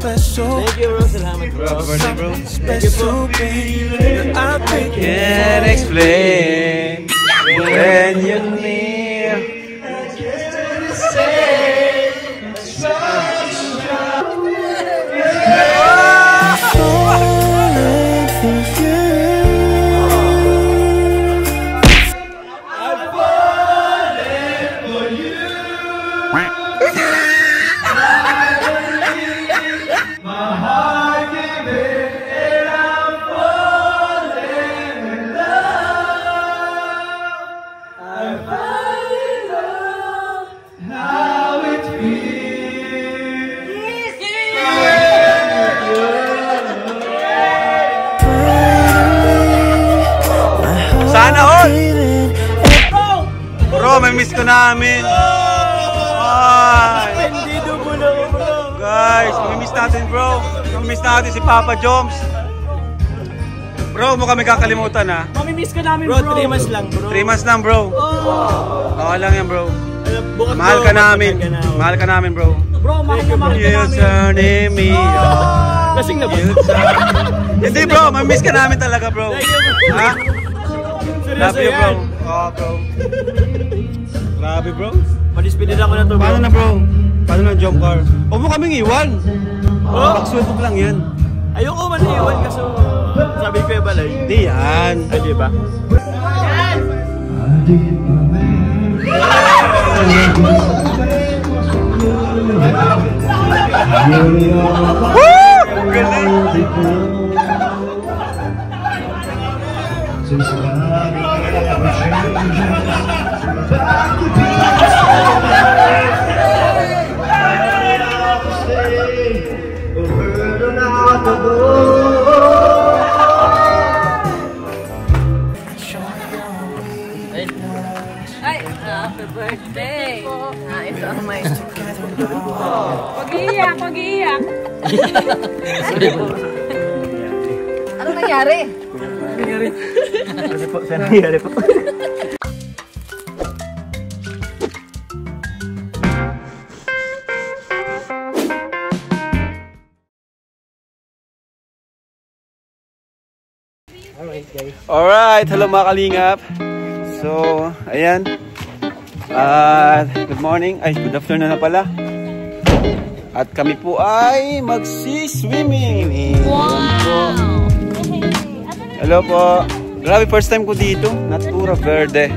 special. Thank you, bro. Salamat, bro. Happy birthday, bro. Special, baby. I can't explain when you're near. Sana all! Bro, may miss ko namin. Guys, may miss natin bro. May miss natin si Papa Joms. Bro, mukhang may kakalimutan ha. Mamimiss ka namin, bro. 3 months lang, bro. 3 months lang, bro. Okay lang yan, bro. Mahal ka namin. Mahal ka namin, bro. Bro, mahal ka namin. You turn me on. Lasing na ba? Hindi, bro. May miss ka namin talaga, bro. Ha? Love you, bro. Oh, bro. Grabe, bro. Padispedida ko na to, bro. Paano na, bro? Paano na jump car? Huwag mo kaming iwan. Baksubok lang yan. Ayoko man iwan kaso sabi ko yung balay. Hindi yan. Ay, di ba? Woo! Galing! Ay, happy birthday! Ito ang may... Pag-iiyak, pag-iiyak! Ano nangyari? Sana nangyari po. Alright, hello mga kalingap. So, ayan. Good morning. Ay, good afternoon na pala. At kami po ay magsi-swimming. Wow! Hello po. Grabe, first time ko dito. Natura Verde.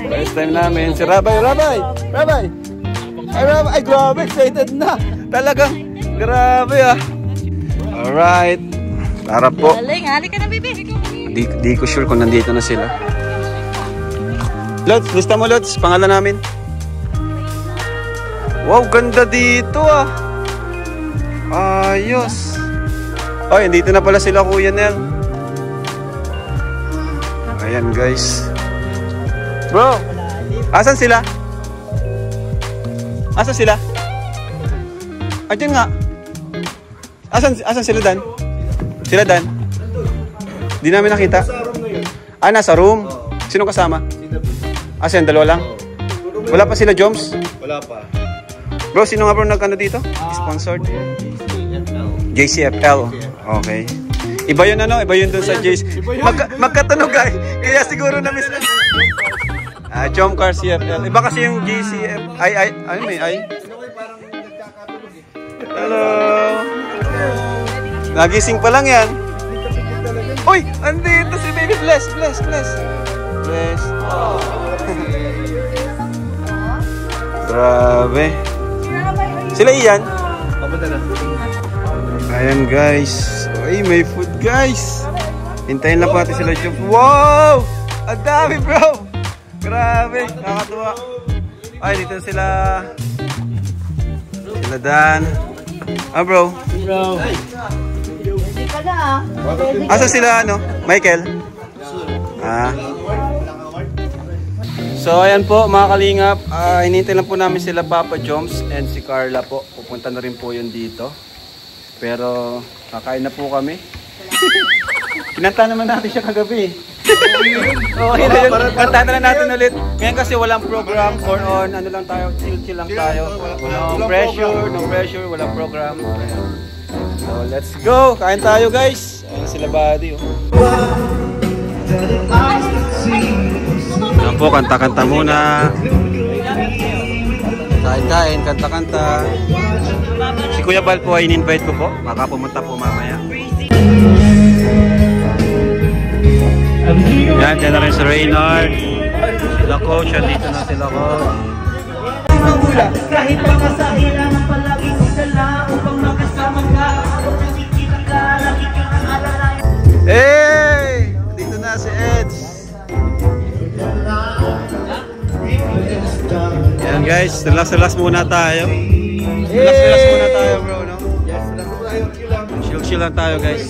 First time namin. Si Rabay. Ay, Rabay. Ay, grabe. Excited na. Talagang, grabe ah. Alright. Tara po. Halika na, baby. Di ko sure kung nandito na sila. Lods, lista mo Lods. Pangalan namin. Wow, ganda dito ah. Ayos. Ay, dito na pala sila Kuya Nel. Ayan guys. Bro, asan sila? Asan sila? Ayun nga. Asan sila Dan? Sila Dan? Di namin nakita. Ah, nasa room. Sino kasama? Asan, dalawa lang? Wala pa sila Joms? Wala pa. Bro, sino nga bro nagkano dito? Sponsored? JCFL. Okay. Iba yun ano? Iba yun dun sa JC. Magkatunog ay. Kaya siguro na miss na. Jump Car CFL. Iba kasi yung JCF. Ano may ay? Hello. Nagising pa lang yan. Uy! Andito si baby. Bless. Grabe. Sila iyan. Ayan guys. Uy, may food guys. Hintayin lang po natin sila jump. Wow! Ang dami bro. Grabe. Nakakatuwa. Ay, dito sila. Sila Dan. Bro. Asa sila ano? Michael? So ayan po mga kalingap, hinintay lang po namin sila Papa Joms and si Carla po. Pupunta na rin po yun dito. Pero kakain na po kami. Kinanta naman natin siya kagabi. Okay na yun. Kantahan na lang natin ulit. Ngayon kasi walang program for on. Ano lang tayo, chill lang tayo. No pressure, walang program. So let's go. Kain tayo guys. Ayun sila buddy. Yan po, kanta-kanta muna. Kain-kain, kanta-kanta. Si Kuya Bal po ay in-invite ko po. Baka pumunta po mamaya. Yan, dyan na rin si Reynard. Sila Coach, dito na sila Coach. Kahit pagkasahilan ang palagi kong dala upang makasama ka. Nakikita ka, nakikita ang alalay. Hey! Dito na si Eds. Yan guys, relax muna tayo. Relax muna tayo bro, no? Chill lang tayo guys.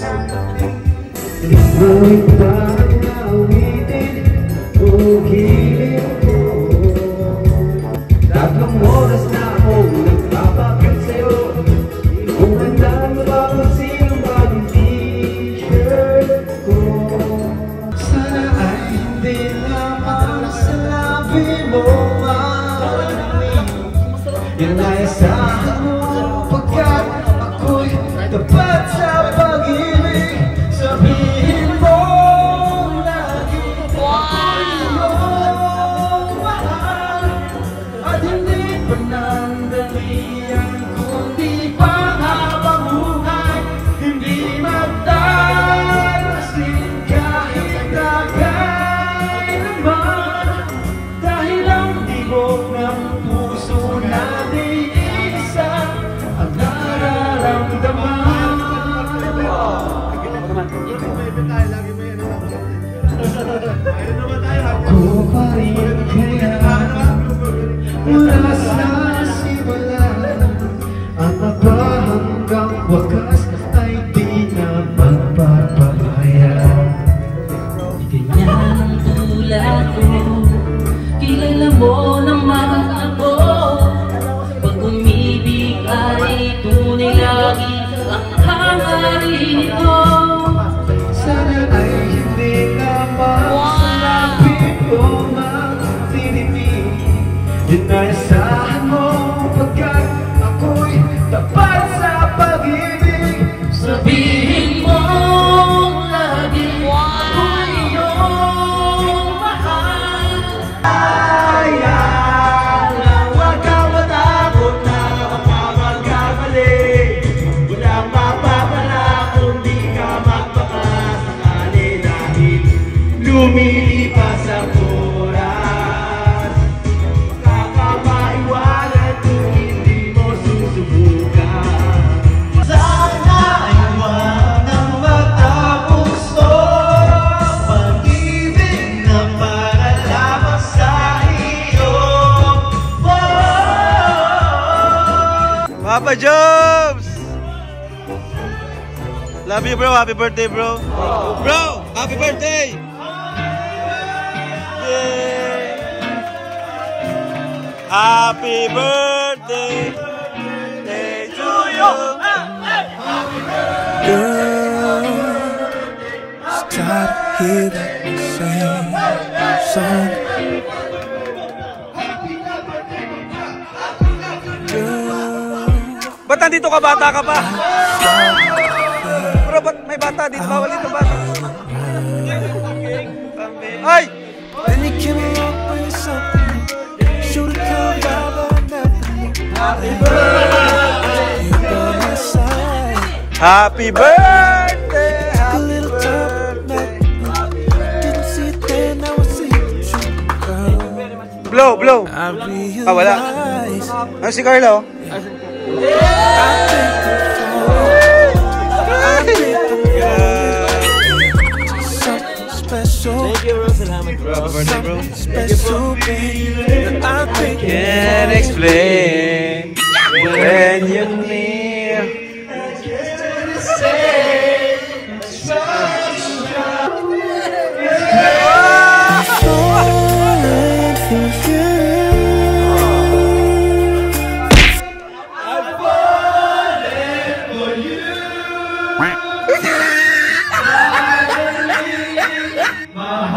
Tatlong oras na ako nagpapakit sa'yo. Kung handa mo ba kung sinong bagong t-shirt ko. Sana ay hindi naman sa labi mo malamig. Yan ay asahan mo pagkat ako'y tapat sa pag-ibig. Sabihin mo lagi ako'y iyong mahal. At hindi pa nandalian kundi panghabang buhay. Hindi magdarasin kahit kailanman. Dahil ang tibok ng puso natin isa ang nararamdaman. Ako pa rin kaya mula sa simula ang mapa hanggang wakas ay di na magpapahaya. Ganyan ang tulad ko, kilala mo naman ako. Pag umibig ay tunay lagi ang hangarin ko. Sana ay hindi naman sa lapit ko magtitinig. Yun ay asahan mo pagkat ako'y tapat sa pag-ibig. Sabihin mo lagi ako'y iyong mahal. Kaya na huwag ka matakot na magkakamali. Walang mapapala kung di ka magpakasakali. Dahil lumilipas ang oras, kakamaiwanan kung hindi mo susubukan. Sana ay huwag nang matapos to, pag-ibig na para lamang sa iyo. Papa Jobs! Love you bro, happy birthday bro. Bro, happy birthday! Yay! Happy birthday to you! Girl, it's time to hear that same song. Girl, Ba't nandito ka? Bata ka pa? Bro, ba't may bata dito? Bawal dito bata. Ay! then you came along with something. Should've come by, but I never knew. Happy birthday, you by my side. Happy birthday! A Happy little time birthday! back, didn't see it then, now I see it true, girl. Blow! I realize wala. Ano si Carlo? something special. Thank you bro, salamat bro. Happy birthday bro. Special, baby. I think Can't explain when you're near. falling for you. Mahal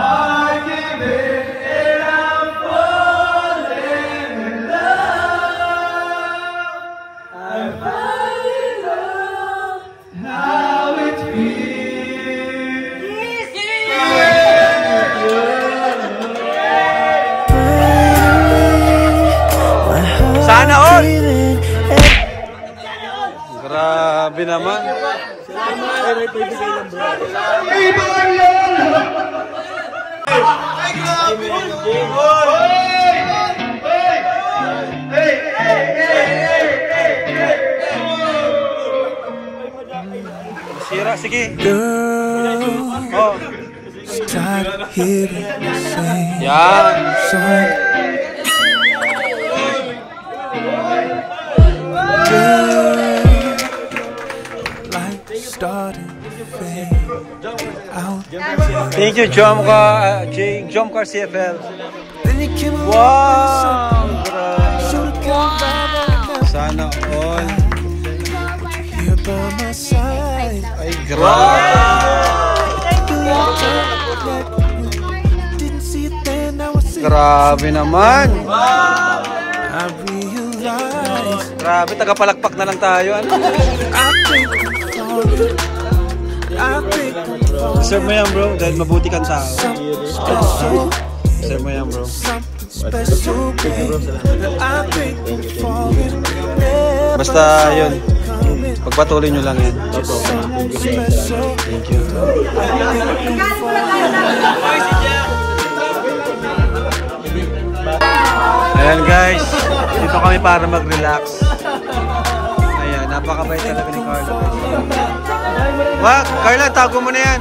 Sana all! Grabe naman. Sira, sige. Oh. Start hearing the same Yan. song. Girl, light starting to fade out. Thank you, Jomcar CFL. Then you came along Wow! showed the kind of vibe Sana all. here by my side. Ay, grabe. Didn't see it then, now I see it. Grabe naman. I realize Grabe, tagapalakpak na lang tayo. Ano? I think I'm Deserve mo yan, bro. Dahil mabuti kang tao. special. Deserve mo yan, bro. Something special, babe. I think I'm falling. Basta yun. Pagpatuloy nyo lang yan. Something special. Thank you. Ayan guys, dito kami para mag-relax. Ayan, napakabait talaga ni Carla. Wag, Carla, tago mo na yan.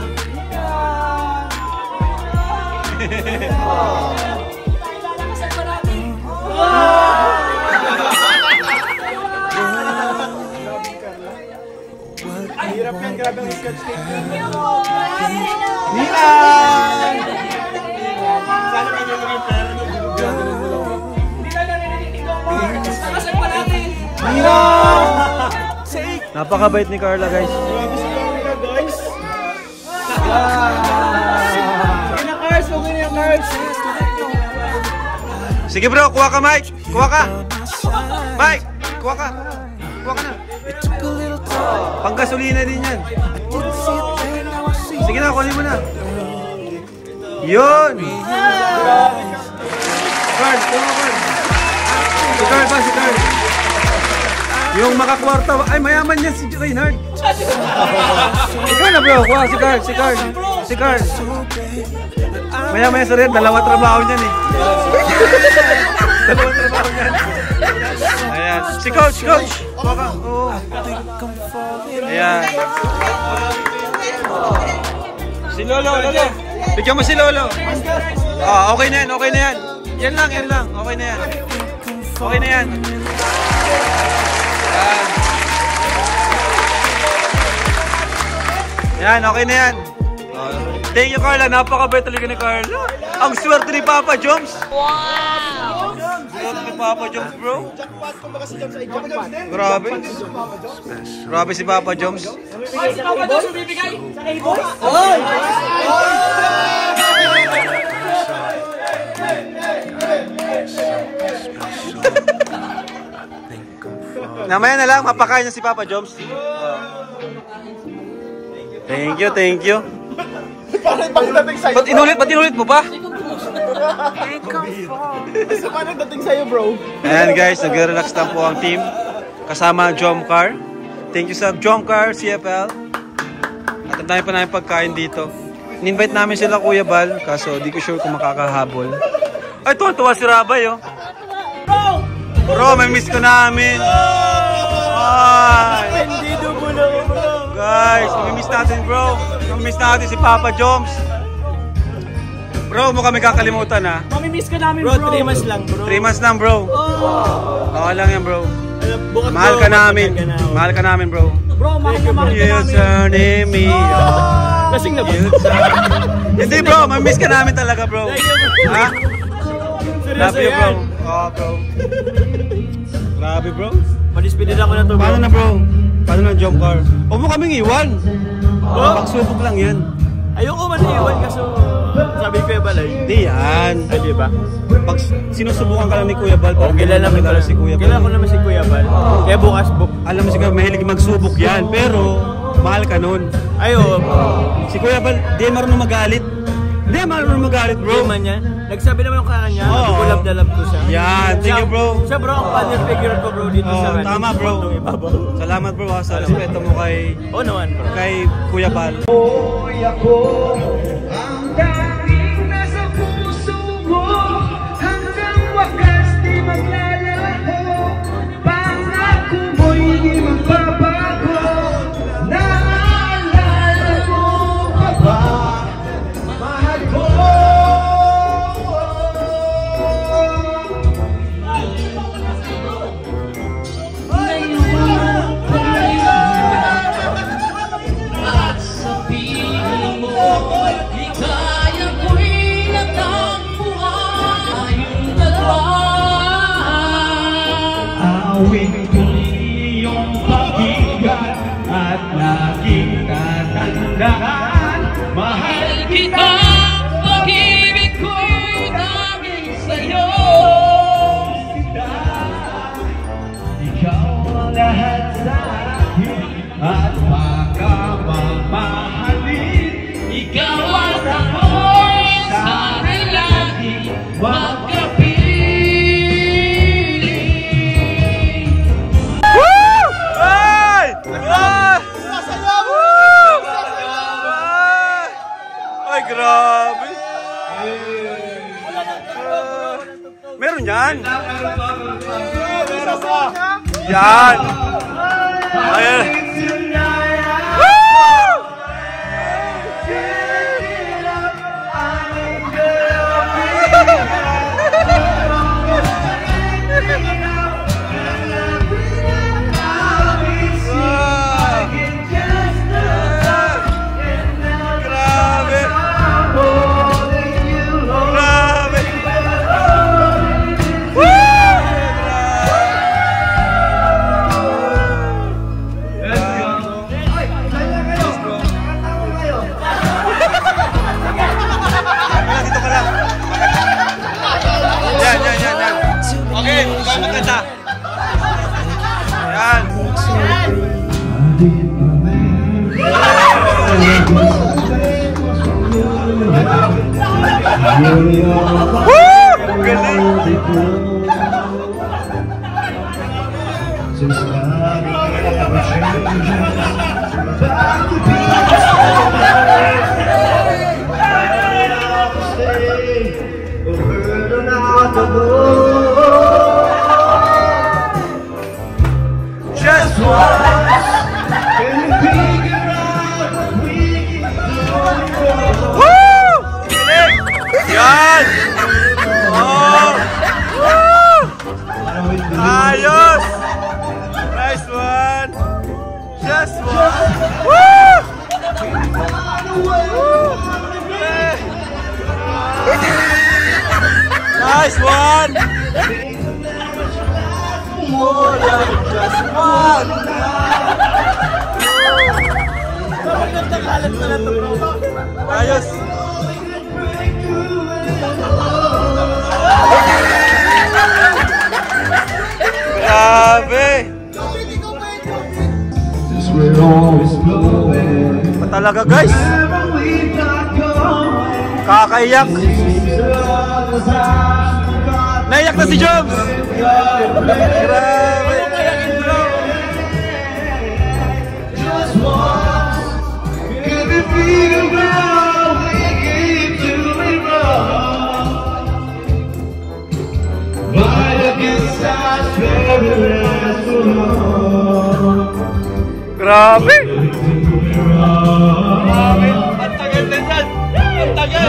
Napakabait ni Carla, guys. Sige bro, kuha ka, Mike. Kuha ka. Mike, kuha ka. Kuha ka na. Panggasolina din yan. Sige na, kunin mo na. Yun. Carl, kuha ka, Carl. Si Carl ba, si Carl. Yung makakwarta, ay mayaman yan si Reinhard. Ikaw na bro, kuha si Carl, si Carl. Si Carl. Mayaman yan sa rin, dalawa trabaho niyan eh. Dalawa trabaho niyan. Ayan, si Coach, Coach. Kuha ka, oo. Ayan. Si Lolo, Lolo. Bigyan mo si Lolo. Ah, okay na yan, okay na yan. Yan lang, yan lang. Okay na yan. Okay na yan. Yan, okay na yan. Thank you, Carla. Napakabait talaga ni Carla. Ang swerte ni Papa Joms. Wow! Swerte ni Papa Joms, bro. Grabe. Grabe si Papa Joms. Si Papa Joms bibigay sa K-Boys. Namaya na lang, mapakain na si Papa Joms. Thank you, thank you. Ba't inulit mo pa? Paano dating sa'yo, bro? Ayan guys, nag-relax lang po ang team. Kasama ang Jomcar. Thank you sa Jomcar CFL. At ang dami pa namin pagkain dito. In-invite namin sila Kuya Bal, kaso di ko sure kung makakahabol. Ay, tuwa si Rabay, oh. Bro, may miss ko namin. Ay. Guys, may miss natin, bro. May miss natin si Papa Joms. Bro, mo kami kakalimutan, ha. Mamimiss ka namin, bro. 3 months lang, bro. 3 months lang, bro. Okay lang yan, bro. Bukas, Mahal bro, ka namin. bukas ka na. Mahal ka namin, bro. Bro, mahal na mahal ka You namin. turning me on. Lasing na ba? Hindi, bro. May-miss ka namin talaga, bro. Ha? Love you, bro. Oh, bro. Grabe, bro. Madispedida ko na to, bro. Paano na, bro? Paano na, Jomcar? Huwag mo kaming iwan. Pagsubok lang yan. Ayoko man iwan kaso sabi ko yung balay. Hindi yan. Ay, di ba? Pag sinusubukan ka lang ni Kuya Bal, Oh, kilala naman si Kuya Bal. Kilala ko naman si Kuya Bal. Kaya bukas, Alam mo siguro, mahilig magsubok yan. Pero, mahal ka nun. Ay, oo. Si Kuya Bal, di marunong magalit. Hindi marunong magalit, bro. Bro man yan. Nagsabi naman yung kanya, Oo. love na love ko siya. Yan, thank you, bro. Siya bro, ang father figure ko bro dito sa Oh, tama, bro. Salamat, bro, sa respeto mo kay Oo naman bro. Kuya Bal. Hoy ako, ang dating nasa puso mo, hanggang wakas di maglalaho. Pangako mo'y di magbabago. Naalala mo pa ba, mahal ko? Sabihin mo, ligaya ko'y natagpuan tayong dalawa. Awin ko iyong pakinggan at laging tatandaan. Mahal Kita, pag-ibig ko'y dahil sa'yo. ikaw ang lahat sa akin at baka mamahalin. Ikaw at ako'y sana'y lagi magkapiling. Ay! Ay, grabe. Meron yan. Yan. Ayan. Grabe. Grabe. Dito ka lang. Yan. Okay, maganda. Yan. Woo! Galing. Just once. Woo! Galing. Yan. Oh. Woo! Ayos. Nice one. Just one. Woo! Nice one. More than just one. Ayos. Grabe. Pa talaga guys. Kakaiyak. Naiyak na si Joms. Grabe. Grabe. Ang tagal na dyan. Ang tagal.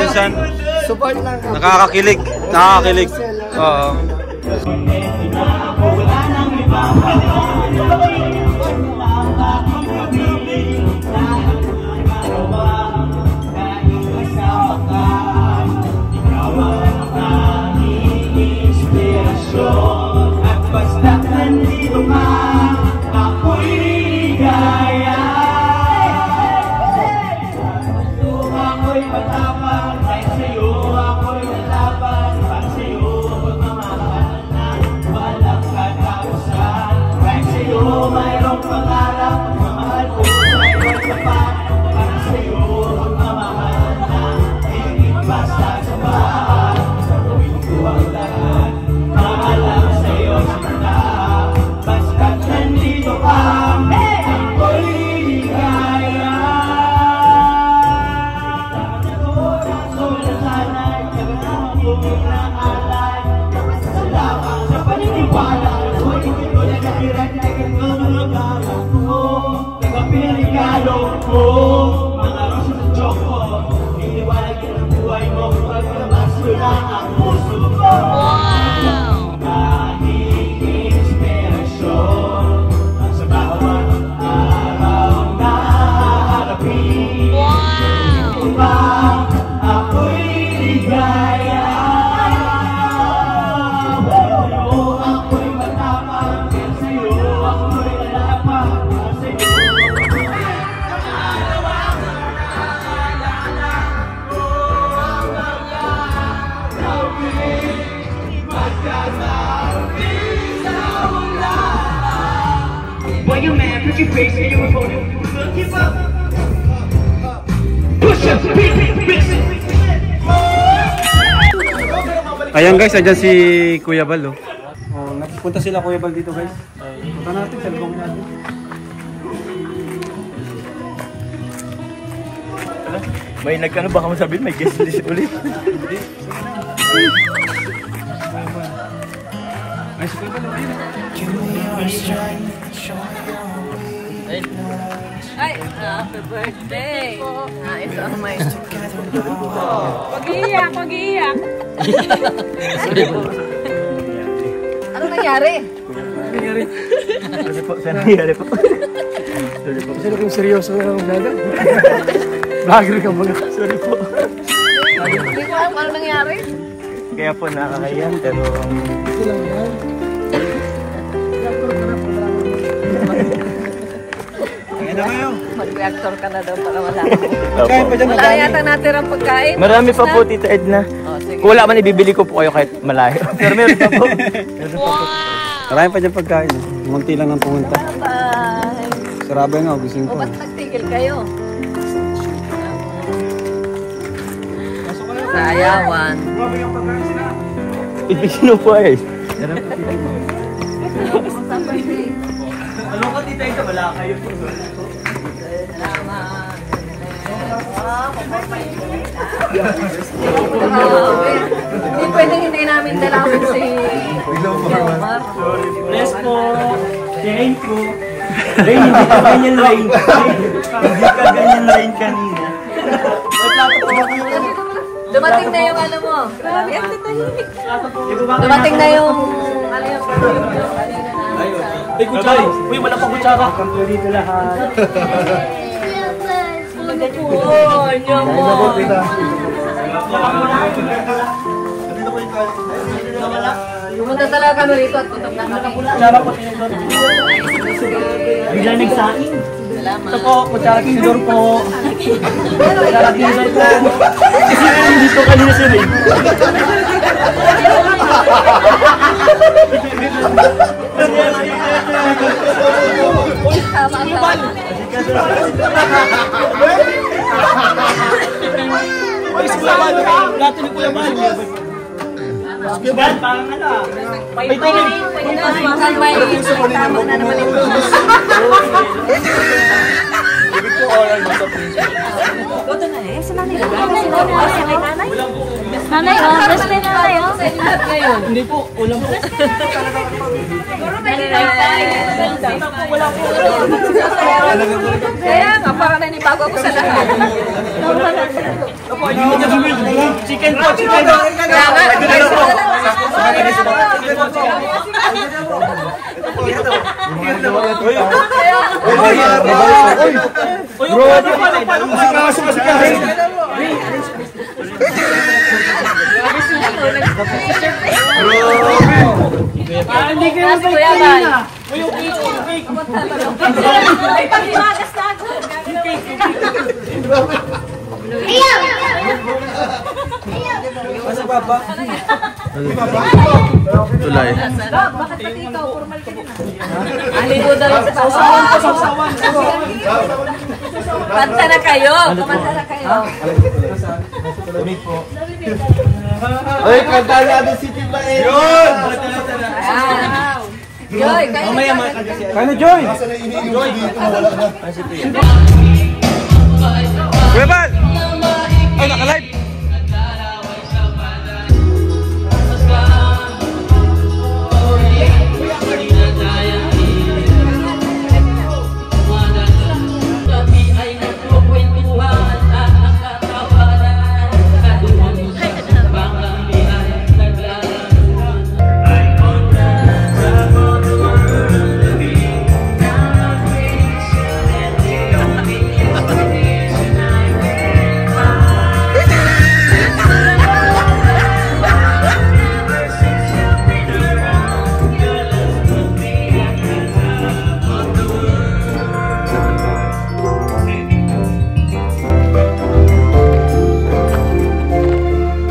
Minsan, nakakakilig. Nakakakilig. Oo. At basta't nandito ka, ako'y ligaya. Ako'y matapang, kahit sa'yo ako'y lalaban. Kahit sa'yo magmamahal na walang katapusan. Kahit sa'yo mayroong pangarap, magmamahal ko sa'yo'y tapat. Para sa'yo magmamahal na hindi basta sa bahay. Gagawin ko ang lahat para sa'yo sinta. Basta't nandito ka, ako'y ligaya. Sana'y nagkasama ko ng alay. Salamat sa paniniwala ako'y hindi ko nagkakiran na ganito mga galang ko. Nagkapirigalo ko mga rosa sa tsoko. Iniwalag yun ang buhay mo pagkabas ko na ang puso ko. Nagiging inspirasyon sa bawat araw na harapin. Ito ba ako'y ligaya? Sa'yo ako'y matapang, sa'yo ako'y lalapan. Sa'yo Boy, you man, put your face in your phone. Keep up. Push up, Ayan guys, andyan si Kuya Bal. Oh, nagpunta sila Kuya Bal dito guys. Punta natin, cellphone natin. May nagkano baka mo sabihin, may guest list ulit. Ay, si Kuya Bal. Ay, happy birthday! Nais ang may... Pag-iiyak, pag-iiyak! Ano nangyari? Sorry po, sana nangyari po. Sorry po. Kasi kung seryoso na lang nada. Vlogger ka mga. Sorry po. Hindi ko alam ano nangyari. Kaya po nakakaya, pero... Ito lang yan. Mag-reactor ka na daw para wala ako. Kain pa dyan, Wala madami. yata natirang pagkain. Marami pa po, Tita Edna. Oh, sige. Kung wala man, ibibili ko po kayo kahit malayo. Pero meron pa po. Meron pa po. Marami pa dyan pagkain. Munti lang ang pumunta. Bye-bye! Saraba nga, gising O, ko. ba't nagtigil kayo? Sayawan. Ibigin po eh. Sa birthday. Ano ka, Tita Edna? Wala kayo po. Salamat. Grabe. Hindi pwedeng hindi namin dalawin si Omar. Bless po. Thank you. Rain, hindi ka ganyan rain. Hindi ka ganyan rain kanina. Dumating na yung ano mo. Grabe, ang tatahimik. Dumating na yung ano yung kanina na. May kutsara. Uy, wala pang kutsara. Kanto dito lahat. Oh, nyamon. Pumunta talaga kami rito at gutom na kami. Bigla nagsaing. Salamat. Ito po, kutsara tinidor po. Kutsara tinidor po. Kasi dito kanina si Ray. Tama, tama. Uy, si Kuya Bal. Dati ni Kuya Bal. Kuya Bal, parang ano. May tubig. Minsan may tama na naman ito. Goto na eh. Si nanay. Nanay, oh. Best friend na tayo. Hindi po, ulam po. Kaya nga, parang nanibago ako sa lahat. Chicken po, chicken. Hindi kayo sa kuya ba? Ay, pag-imagas na ako. Tulay. Bakit pati ikaw? Formal ka din ah. Aligo daw sa sausawan. Kanta na kayo. Kumanta na kayo. Ay, kanta natin si Tita Ed. Yun! Joy, kayo na. Kano, Joy? Kuya Bal! Ay, naka-live!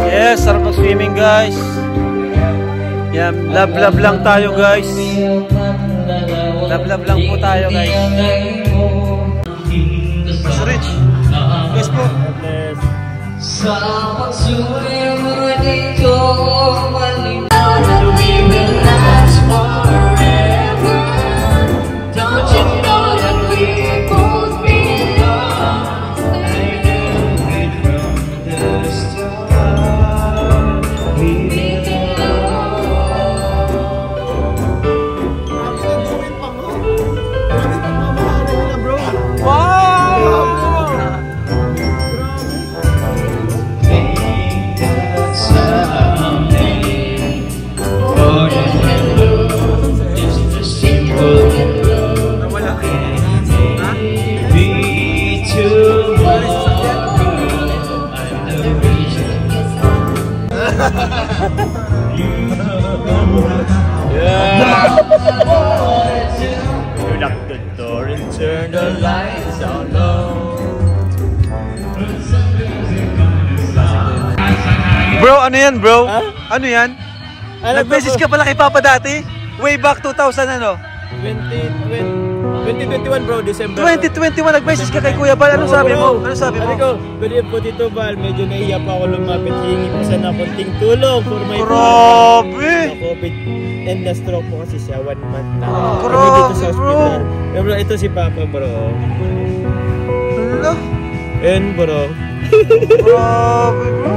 Yes, sarap mag-swimming guys. Yan, love lang tayo guys. Love lang po tayo guys. Mas rich. Yes po. Sa pagsuri mo dito, we will last forever. Don't you know that we both belong? From the start, we Lock the door and turn the lights down low. Bro, ano yan bro? Ano yan? Nag-message ka pala kay Papa dati? Way back 2000 ano? 2021 bro, December. 2021 nag-message ka kay Kuya Bal. Ano sabi mo? Ano sabi mo? Sabi ko, pwede po Tito Bal, medyo naiya pa ako lumapit. Hingi po sana konting tulong for my Grabe! COVID and na-stroke po kasi siya 1 month na. Grabe, Dito sa bro. hospital. Pero bro, ito si Papa bro. Ano? And bro. Grabe bro.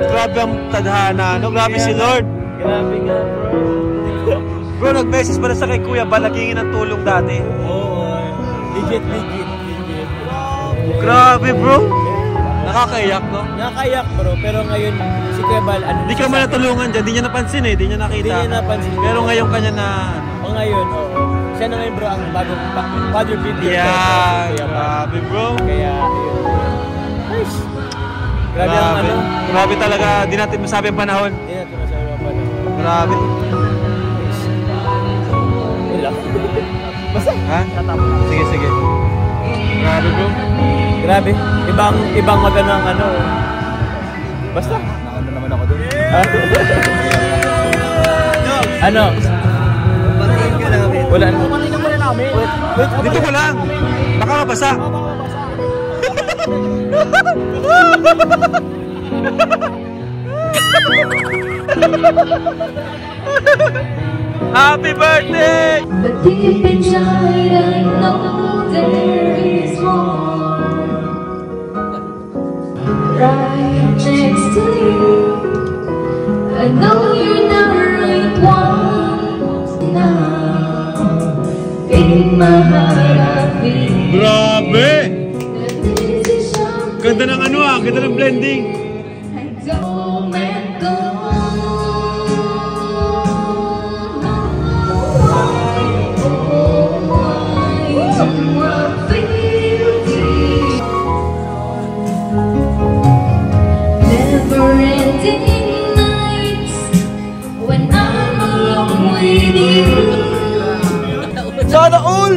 Grabe ang tadhana. No? Grabe si Lord. Grabe nga bro. Bro, nag-message pala sa kay Kuya Bal, nagingin ng tulong dati. Oo. Legit. Grabe bro. Nakakaiyak no? Nakakayak bro, pero ngayon si Kuya Bal, ano? Hindi ka man natulungan dyan, di niya napansin eh, di niya nakita. Hindi niya napansin. Pero ngayon kanya na... O ngayon, oo. Siya na ngayon bro ang bagong father figure. Yeah, Kuya Bal. grabe bro. Kaya, yun. Nice. Grabe ang ano. Grabe talaga, di natin masabi ang panahon. Hindi natin masabi ang panahon. Grabe. Wala. Basta. Ha? Sige. Grabe bro. Grabe. Ibang magano ang ano. Basta. Nakano naman ako doon. Ano? Wala na. Wait, dito ko lang. Baka mabasa. Happy birthday! But deep inside I know there before. Right next to you, I know you're not the right one now. In my heart I feel Grabe! that this is something Ganda ng ano ah, ganda ng blending. I don't let go. Never-ending nights when I'm alone with you. Sana all!